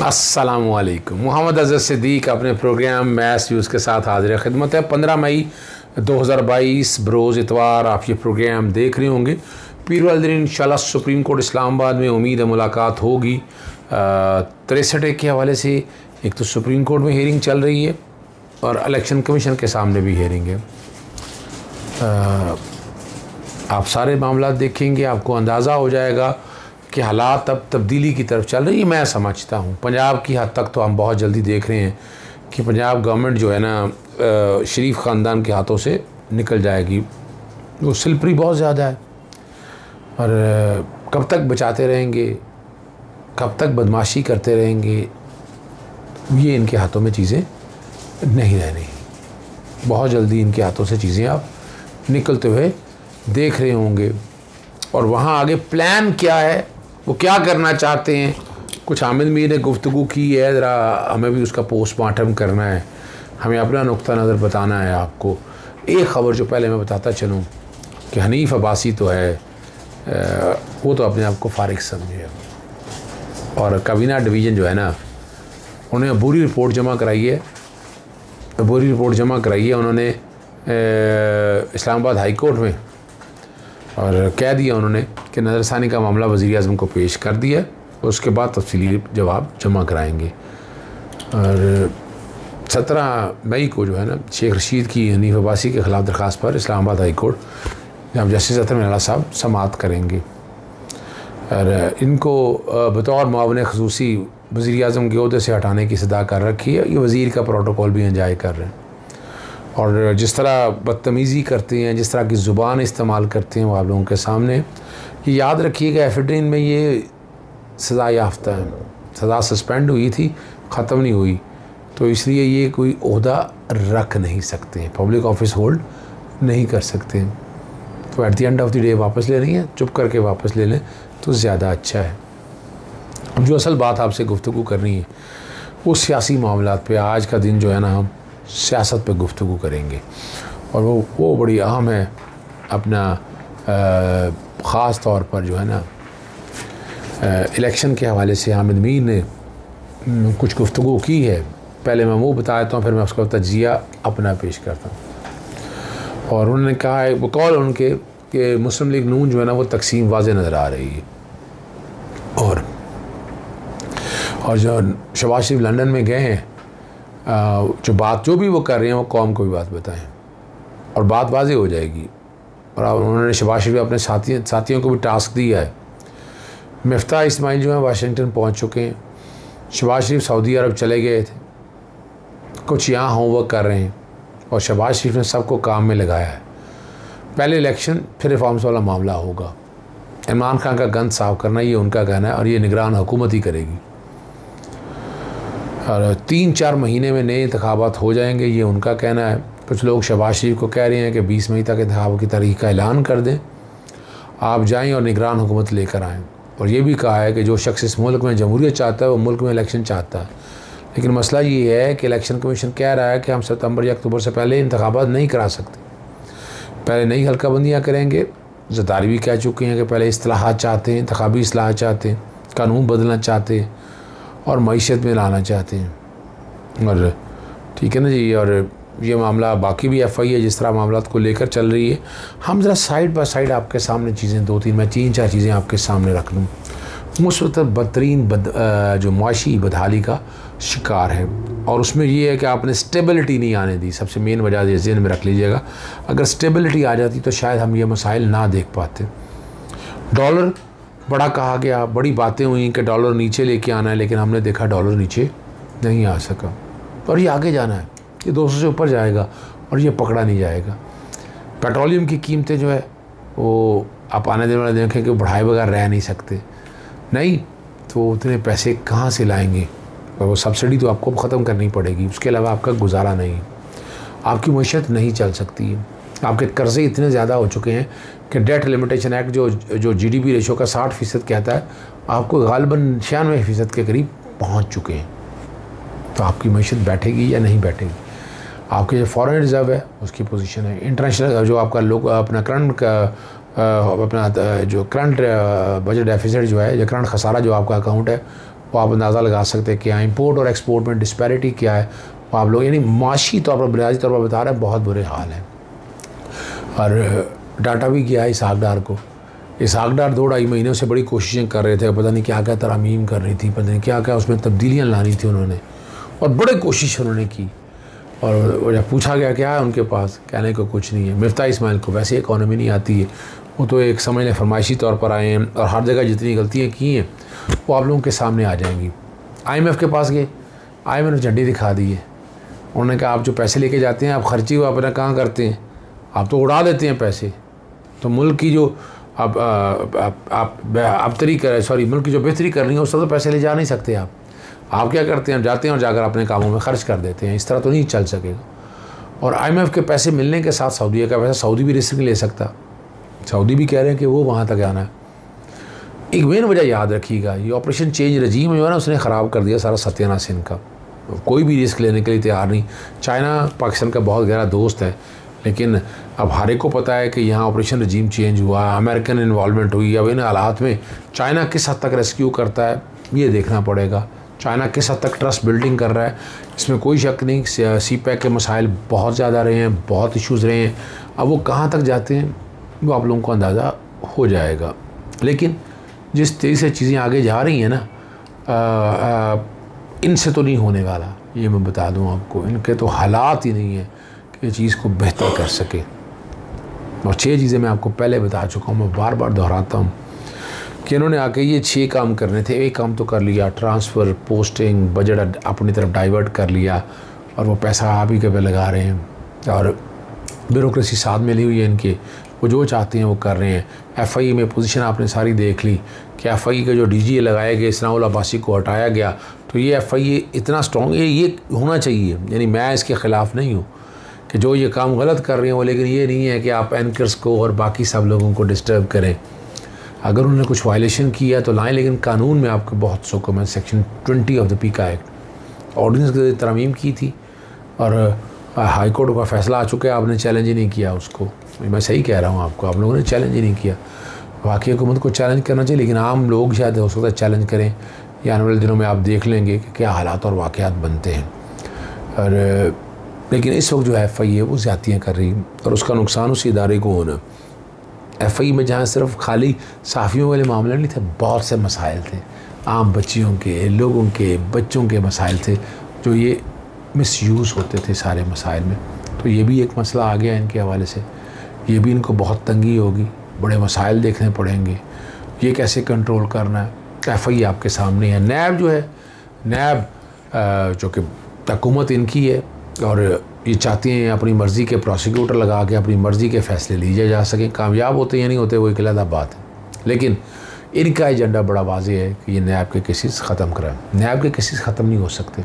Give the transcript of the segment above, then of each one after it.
अस्सलामुअलैकुम। मोहम्मद अज़हर सिद्दीक अपने programme maths views के साथ हाजिर खिदमत है। 15 मई 2022 बरोज़ इतवार आप ये प्रोग्राम देख रहे होंगे। पीर वाले दिन इंशाल्लाह सुप्रीम कोर्ट इस्लामाबाद में उम्मीद है मुलाकात होगी। 63 के हवाले से एक तो सुप्रीम कोर्ट में हियरिंग चल रही है और इलेक्शन कमीशन के सामने भी हियरिंग है। आप सारे मामला देखेंगे, आपको अंदाज़ा हो जाएगा कि हालात अब तब्दीली की तरफ चल रही है। मैं समझता हूँ पंजाब की हद तक तो हम बहुत जल्दी देख रहे हैं कि पंजाब गवर्नमेंट जो है ना शरीफ ख़ानदान के हाथों से निकल जाएगी। वो सिलपरी बहुत ज़्यादा है और कब तक बचाते रहेंगे, कब तक बदमाशी करते रहेंगे, ये इनके हाथों में चीज़ें नहीं रहनी। बहुत जल्दी इनके हाथों से चीज़ें आप निकलते हुए देख रहे होंगे। और वहाँ आगे प्लान क्या है, वो क्या करना चाहते हैं, कुछ हामिद मीर ने गुफ्तगू की है, ज़रा हमें भी उसका पोस्टमार्टम करना है, हमें अपना नुक्ता नज़र बताना है आपको। एक ख़बर जो पहले मैं बताता चलूँ कि हनीफ अब्बासी तो है, वो तो अपने आप को फारिग समझे और काबीना डिवीज़न जो है ना उन्हें बुरी रिपोर्ट जमा कराई है। बुरी रिपोर्ट जमा कराई है उन्होंने इस्लामाबाद हाई कोर्ट में और कह दिया उन्होंने कि नज़रसानी का मामला वज़ीर आज़म को पेश कर दिया, उसके बाद तफसीली जवाब जमा कराएंगे। और 17 मई को जो है ना शेख रशीद की हनीफ अब्बासी के ख़िलाफ़ दरख्वास्त पर इस्लामाबाद हाई कोर्ट जनाब जस्टिस अतर मिनाला साहब समाअत करेंगे और इनको बतौर मुआवन ख़ुसूसी वज़ीर आज़म के ओहदे से हटाने की सदा कर रखी है। ये वज़ीर का प्रोटोकॉल भी एंजॉय कर रहे हैं और जिस तरह बदतमीज़ी करते हैं, जिस तरह की ज़ुबान इस्तेमाल करते हैं वो आप लोगों के सामने। ये याद रखिएगा एफिड्रीन में ये सज़ा याफ्ता है, सज़ा सस्पेंड हुई थी, ख़त्म नहीं हुई, तो इसलिए ये कोई ओहदा रख नहीं सकते हैं, पब्लिक ऑफिस होल्ड नहीं कर सकते हैं। तो at the end of the day वापस ले रही हैं, चुप करके वापस ले लें तो ज़्यादा अच्छा है। अब जो असल बात आपसे गुफ्तगू करनी है वो सियासी मामलात पे, आज का दिन जो है ना हम सियासत पे गुफ्तगू करेंगे और वो बड़ी अहम है। अपना ख़ास तौर पर जो है ना इलेक्शन के हवाले से हामिद मीर ने कुछ गुफ्तगू की है। पहले मैं वो बता देता हूँ, फिर मैं उसका तज्जिया अपना पेश करता हूँ। और उन्होंने कहा है, वो कॉल उनके कि मुस्लिम लीग नून जो है ना वो तकसीम वाज़े नज़र आ रही है और जो शहबाज शरीफ लंदन में गए हैं, जो भी वो कर रहे हैं वो कौम को भी बात बताएं और बात वाज़े हो जाएगी। और उन्होंने शहबाज शरीफ अपने साथियों को भी टास्क दिया है। मिफ्ता इस्माइल जो है वाशिंगटन पहुंच चुके हैं, शहबाज शरीफ सऊदी अरब चले गए थे, कुछ यहाँ होमवर्क कर रहे हैं और शहबाज शरीफ ने सबको काम में लगाया है। पहले इलेक्शन फिर रिफॉर्म्स वाला मामला होगा। इमरान खान का गंद साफ करना ये उनका कहना है और ये निगरान हुकूमत ही करेगी। और 3-4 महीने में नए इंतखाबात हो जाएंगे, ये उनका कहना है। कुछ लोग शहबाज शरीफ को कह रहे हैं कि 20 मई तक इंतखाब की तारीख का ऐलान कर दें, आप जाएं और निगरान हुकूमत लेकर आएँ। और ये भी कहा है कि जो शख्स इस मुल्क में जमहूरियत चाहता है वो मुल्क में इलेक्शन चाहता है। लेकिन मसला ये है कि इलेक्शन कमीशन कह रहा है कि हम सितंबर या अक्टूबर से पहले इंतखाबात नहीं करा सकते, पहले नई हल्काबंदियाँ करेंगे। ज़रदारी भी कह चुके हैं कि पहले इस्लाहात चाहते हैं, इंतखाबी इस्लाहात चाहते हैं, कानून बदलना चाहते हैं और मईशत में लाना चाहते हैं। और ठीक है ना जी। और ये मामला बाकी भी एफ आई है जिस तरह मामला को लेकर चल रही है। हम ज़रा साइड बाय साइड आपके सामने चीज़ें 2-3 मैं 3-4 चीज़ें आपके सामने रख लूँ। मुस्बत बदतरीन जो मुआशी बदहाली का शिकार है और उसमें ये है कि आपने स्टेबिलिटी नहीं आने दी। सबसे मेन वजह ज़हन में रख लीजिएगा, अगर स्टेबिलिटी आ जाती तो शायद हम ये मसाइल ना देख पाते। डॉलर बड़ा कहा गया, बड़ी बातें हुई कि डॉलर नीचे लेके आना है, लेकिन हमने देखा डॉलर नीचे नहीं आ सका और ये आगे जाना है, ये 200 से ऊपर जाएगा और ये पकड़ा नहीं जाएगा। पेट्रोलियम की कीमतें जो है वो आप आने देने वाले देखें कि बढ़ाए बगैर रह नहीं सकते, नहीं तो उतने पैसे कहाँ से लाएंगे। और वो सब्सिडी तो आपको ख़त्म करनी पड़ेगी, उसके अलावा आपका गुजारा नहीं, आपकी मईशत नहीं चल सकती है। आपके कर्ज़े इतने ज़्यादा हो चुके हैं कि डेट लिमिटेशन एक्ट जो जीडीपी रेशो का 60% कहता है, आपको गालिबन 96% के करीब पहुंच चुके हैं। तो आपकी मईशत बैठेगी या नहीं बैठेगी। आपके जो फॉरेन रिज़र्व है उसकी पोजीशन है, इंटरनेशनल जो आपका अपना करंट जो करंट बजट डेफिसिट जो है या करंट खसारा जो आपका अकाउंट है वो आप अंदाज़ा लगा सकते हैं कि इंपोर्ट और एक्सपोर्ट में डिस्पैरिटी क्या है, वो आप लोग यानी माशी तौर पर बुनियादी तौर पर बता रहे हैं बहुत बुरे हाल हैं। और डाटा भी किया है इसहाक डार को। इसहाक डार 2-2.5 महीनों से बड़ी कोशिशें कर रहे थे, पता नहीं क्या क्या तरमीम कर रही थी, पता नहीं क्या क्या उसमें तब्दीलियाँ लानी थी उन्होंने, और बड़े कोशिश उन्होंने की। और जब पूछा गया क्या है उनके पास, कहने को कुछ नहीं है। मिफ्ता इस्माइल को वैसे इकॉनमी नहीं आती है, वो तो एक समझ लें फरमाइशी तौर पर आए हैं, और हर जगह जितनी गलतियाँ की हैं वो आप लोगों के सामने आ जाएंगी। IMF के पास गए, IMF ने झंडी दिखा दी है। उन्होंने कहा आप जो पैसे लेके जाते हैं आप खर्ची हुआ अपना कहाँ करते हैं, आप तो उड़ा देते हैं पैसे। तो मुल्क की जो मुल्क की जो बेहतरी कर रही है उस तरह तो पैसे ले जा नहीं सकते आप क्या करते हैं, जाते हैं और जाकर अपने कामों में खर्च कर देते हैं। इस तरह तो नहीं चल सकेगा। और IMF के पैसे मिलने के साथ सऊदीया का पैसा सऊदी भी रिस्क नहीं ले सकता। सऊदी भी कह रहे हैं कि वो वहाँ तक आना है। एक मेन वजह याद रखिएगा, ये ऑपरेशन चेंज रजीम जो है ना उसने ख़राब कर दिया सारा सत्यानाश इनका। कोई भी रिस्क लेने के लिए तैयार नहीं। चाइना पाकिस्तान का बहुत गहरा दोस्त है, लेकिन अब हर एक को पता है कि यहाँ ऑपरेशन रजीम चेंज हुआ, अमेरिकन इन्वॉल्वमेंट हुई। अब इन हालात में चाइना किस हद तक रेस्क्यू करता है ये देखना पड़ेगा। चाइना किस हद तक ट्रस्ट बिल्डिंग कर रहा है, इसमें कोई शक नहीं। CPEC के मसाइल बहुत ज़्यादा रहे हैं, बहुत इश्यूज़ रहे हैं। अब वो कहाँ तक जाते हैं वो आप लोगों को अंदाज़ा हो जाएगा। लेकिन जिस तेज़ी से चीज़ें आगे जा रही हैं ना, इनसे तो नहीं होने वाला, ये मैं बता दूं आपको। इनके तो हालात ही नहीं है कि चीज़ को बेहतर कर सके। और 6 चीज़ें मैं आपको पहले बता चुका हूँ, मैं बार बार दोहराता हूँ कि इन्होंने आके ये 6 काम करने थे। एक काम तो कर लिया, ट्रांसफ़र, पोस्टिंग, बजट अपनी तरफ डाइवर्ट कर लिया, और वो पैसा आप ही के पे लगा रहे हैं। और ब्यूरोक्रेसी साथ में ली हुई है इनके, वो जो चाहते हैं वो कर रहे हैं। FI में पोजीशन आपने सारी देख ली कि FI के जो DG लगाए गए, इस्लाउल अब्बासी को हटाया गया, तो ये FI इतना स्ट्रॉन्ग है, ये होना चाहिए। यानी मैं इसके ख़िलाफ़ नहीं हूँ कि जो ये काम गलत कर रहे हैं वो, लेकिन ये नहीं है कि आप एंकर्स को और बाकी सब लोगों को डिस्टर्ब करें। अगर उन्होंने कुछ वायलेशन किया तो लाएँ, लेकिन कानून में आपको बहुत सुकून है। सेक्शन 20 ऑफ द पीका एक्ट ऑर्डिनेंस की तरमीम की थी, और हाई कोर्ट का फैसला आ चुका है, आपने चैलेंज ही नहीं किया उसको। मैं सही कह रहा हूँ आपको, आप लोगों ने चैलेंज ही नहीं किया। वाकई हुकूमत को चैलेंज करना चाहिए, लेकिन आम लोग शायद हो सकता है चैलेंज करें। या आने वाले दिनों में आप देख लेंगे कि क्या हालात और वाक़यात बनते हैं। और लेकिन इस वक्त जो FI है वो ज़्यादतियाँ कर रही, और उसका नुकसान उस इदारे को होना। FI में जहाँ सिर्फ खाली साफ़ियों वाले मामले नहीं थे, बहुत से मसाइल थे, आम बच्चियों के, लोगों के, बच्चों के मसाइल थे जो ये मिसयूज़ होते थे सारे मसाइल में। तो ये भी एक मसला आ गया इनके हवाले से, ये भी इनको बहुत तंगी होगी, बड़े मसाइल देखने पड़ेंगे, ये कैसे कंट्रोल करना है। FI आपके सामने है। नैब जो है, नैब जो कि हुकूमत इनकी है, और ये चाहती हैं अपनी मर्ज़ी के प्रोसिक्यूटर लगा के अपनी मर्ज़ी के फ़ैसले लिए जा सकें। कामयाब होते या नहीं होते वो एक अलग बात है, लेकिन इनका एजेंडा बड़ा वाज़ेह है कि ये नैब के केसेस ख़त्म कराएं। नैब के केसेस ख़त्म नहीं हो सकते।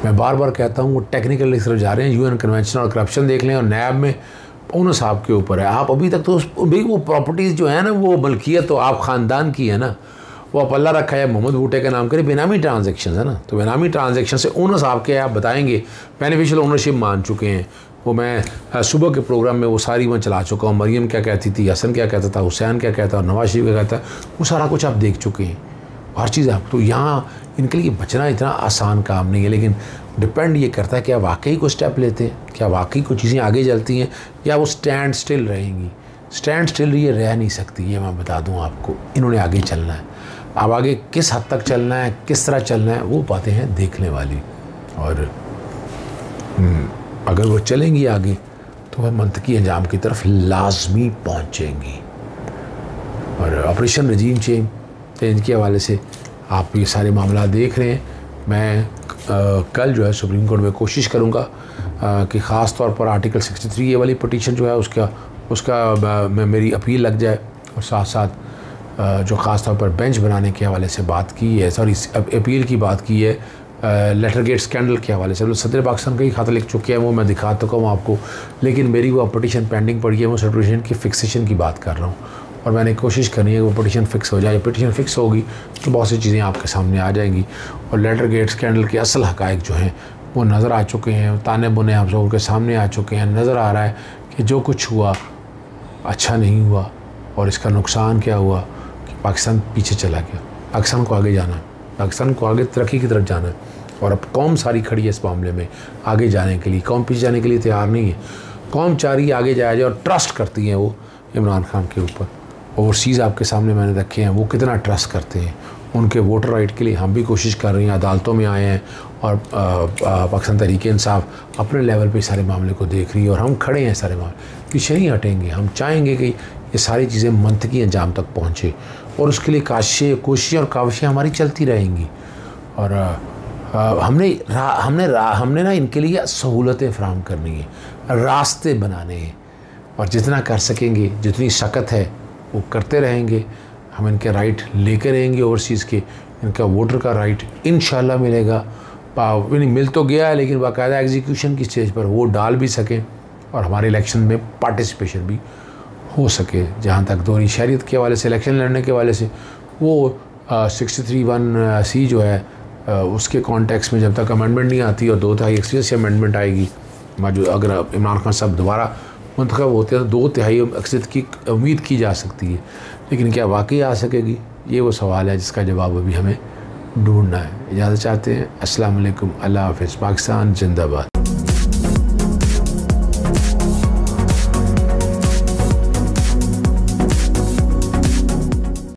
मैं बार बार कहता हूँ वो टेक्निकल की तरफ जा रहे हैं। UN कन्वेंशन और करप्शन देख लें, और नैब में ओनर साहब के ऊपर है। आप अभी तक तो भाई वो प्रॉपर्टीज़ जो है ना, वो मलकियत तो आप ख़ानदान की है ना, वो आप अल्लाह रखा है मोहम्मद भुट्टे के नाम करे, बेनामी ट्रांजेक्शन है ना। तो बेनामी ट्रांजेक्शन से ओनर साहब के आप बताएंगे बेनिफिशियल ओनरशिप मान चुके हैं। वो मैं सुबह के प्रोग्राम में वो सारी मैं चला चुका हूँ। मरियम क्या कहती थी, हसन क्या कहता था, हुसैन क्या कहता, और नवाज शरीफ क्या कहता, वो सारा कुछ आप देख चुके हैं, हर चीज़ आप। तो यहाँ इनके लिए बचना इतना आसान काम नहीं है, लेकिन डिपेंड ये करता है क्या वाकई को स्टेप लेते हैं, क्या वाकई को चीज़ें आगे चलती हैं, या वो स्टैंड स्टिल रहेंगी। स्टैंड स्टिल ये रह नहीं सकती, ये मैं बता दूं आपको। इन्होंने आगे चलना है। अब आगे किस हद तक चलना है, किस तरह चलना है, वो बातें हैं देखने वाली। और अगर वो चलेंगी आगे तो वह मंतकी अंजाम की तरफ लाजमी पहुँचेंगी। और ऑपरेशन रजीम चेंज के हवाले से आप ये सारे मामला देख रहे हैं। मैं कल जो है सुप्रीम कोर्ट में कोशिश करूंगा कि ख़ास तौर पर आर्टिकल 63 ये वाली पटिशन जो है उसका मेरी अपील लग जाए, और साथ साथ जो ख़ास तौर पर बेंच बनाने के हवाले से बात की है, सॉरी अपील की बात की है लेटर गेट स्कैंडल के हवाले से। सदर पाकिस्तान का ही खाता लिख चुके हैं, वो मैं दिखा चुका हूँ आपको, लेकिन मेरी वो पटिशन पेंडिंग पड़ी है। वो सिचुएशन की फिक्सेशन की बात कर रहा हूँ, और मैंने कोशिश करनी है कि वो पटिशन फ़िक्स हो जाए। पटिशन फ़िक्स होगी तो बहुत सी चीज़ें आपके सामने आ जाएंगी, और लेटर गेट स्कैंडल के असल हक़ाइक़ जो हैं वो नज़र आ चुके हैं, ताने बुने आप लोगों के सामने आ चुके हैं। नज़र आ रहा है कि जो कुछ हुआ अच्छा नहीं हुआ, और इसका नुकसान क्या हुआ कि पाकिस्तान पीछे चला गया। पाकिस्तान को आगे जाना है, पाकिस्तान को आगे तरक्की की तरफ जाना है। और अब कौम सारी खड़ी है इस मामले में आगे जाने के लिए, कौम पीछे जाने के लिए तैयार नहीं है। कौम चाह रही है आगे जाया जाए और ट्रस्ट करती हैं वो इमरान खान के ऊपर। ओवरसीज़ आपके सामने मैंने रखे हैं, वो कितना ट्रस्ट करते हैं। उनके वोटर राइट के लिए हम भी कोशिश कर रहे हैं, अदालतों में आए हैं और पाकिस्तान तहरीक-ए-इंसाफ अपने लेवल पे सारे मामले को देख रही है और हम खड़े हैं सारे मामले, पीछे नहीं हटेंगे। हम चाहेंगे कि ये सारी चीज़ें मंतकी अंजाम तक पहुँचे और उसके लिए कोशिशें और काविशें हमारी चलती रहेंगी। और हमने ना इनके लिए सहूलतें फ़राहम करनी है, रास्ते बनाने हैं और जितना कर सकेंगे, जितनी सख्त है वो करते रहेंगे। हम इनके राइट लेकर रहेंगे ओवरसीज़ के, इनका वोटर का राइट इंशाल्लाह मिलेगा। मिल तो गया है लेकिन बाकायदा एग्जीक्यूशन की स्टेज पर वो डाल भी सकें और हमारे इलेक्शन में पार्टिसिपेशन भी हो सके। जहाँ तक दोहरी शहरियत के हवाले से, इलेक्शन लड़ने के हवाले से, वो 63(1)(c) जो है उसके कॉन्टेक्स्ट में जब तक अमेंडमेंट नहीं आती और 2/3 अक्सरियत से अमेंडमेंट आएगी, जो अगर इमरान खान साहब दोबारा मुंतखब होते हैं तो 2/3 अक्सरियत की उम्मीद की जा सकती है। लेकिन क्या वाकई आ सकेगी, ये वो सवाल है जिसका जवाब अभी हमें ढूंढना है। इजाज़त चाहते हैं। अस्सलाम वालेकुम, अल्लाह हाफ़िज़। पाकिस्तान जिंदाबाद।